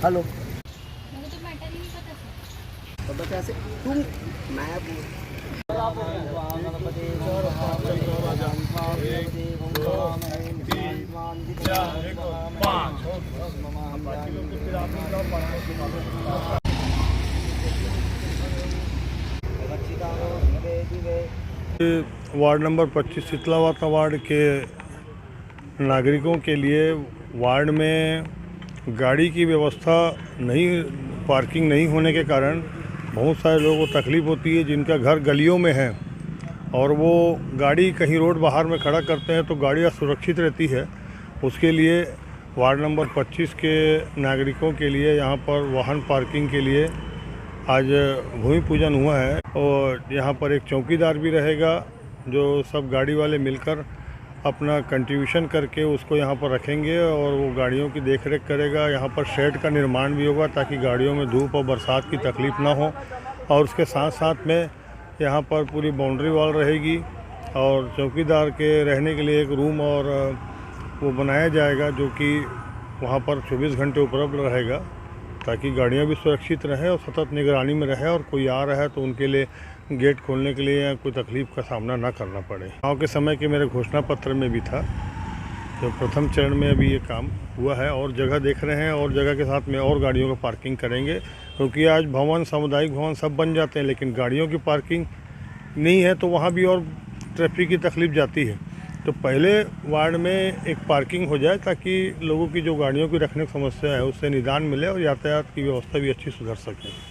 Hello, मुझे तो matter ही नहीं पता सर। पता कैसे तुम मैं वार्ड नंबर 25 शीतलावता वार्ड के नागरिकों के लिए वार्ड में गाड़ी की व्यवस्था नहीं, पार्किंग नहीं होने के कारण बहुत सारे लोगों को तकलीफ़ होती है जिनका घर गलियों में है और वो गाड़ी कहीं रोड बाहर में खड़ा करते हैं तो गाड़ी असुरक्षित रहती है। उसके लिए वार्ड नंबर 25 के नागरिकों के लिए यहाँ पर वाहन पार्किंग के लिए आज भूमि पूजन हुआ है और यहाँ पर एक चौकीदार भी रहेगा जो सब गाड़ी वाले मिलकर अपना कंट्रीब्यूशन करके उसको यहाँ पर रखेंगे और वो गाड़ियों की देखरेख करेगा। यहाँ पर शेड का निर्माण भी होगा ताकि गाड़ियों में धूप और बरसात की तकलीफ़ ना हो और उसके साथ साथ में यहाँ पर पूरी बाउंड्री वॉल रहेगी और चौकीदार के रहने के लिए एक रूम और वो बनाया जाएगा जो कि वहाँ पर 24 घंटे उपलब्ध रहेगा ताकि गाड़ियाँ भी सुरक्षित रहें और सतत निगरानी में रहे और कोई आ रहा है तो उनके लिए गेट खोलने के लिए या कोई तकलीफ़ का सामना ना करना पड़े। चुनाव के समय के मेरे घोषणा पत्र में भी था, तो प्रथम चरण में अभी ये काम हुआ है और जगह देख रहे हैं और जगह के साथ में और गाड़ियों का पार्किंग करेंगे क्योंकि आज भवन, सामुदायिक भवन सब बन जाते हैं लेकिन गाड़ियों की पार्किंग नहीं है तो वहाँ भी और ट्रैफिक की तकलीफ़ जाती है। तो पहले वार्ड में एक पार्किंग हो जाए ताकि लोगों की जो गाड़ियों की रखने की समस्या है उससे निदान मिले और यातायात की व्यवस्था भी अच्छी सुधर सके।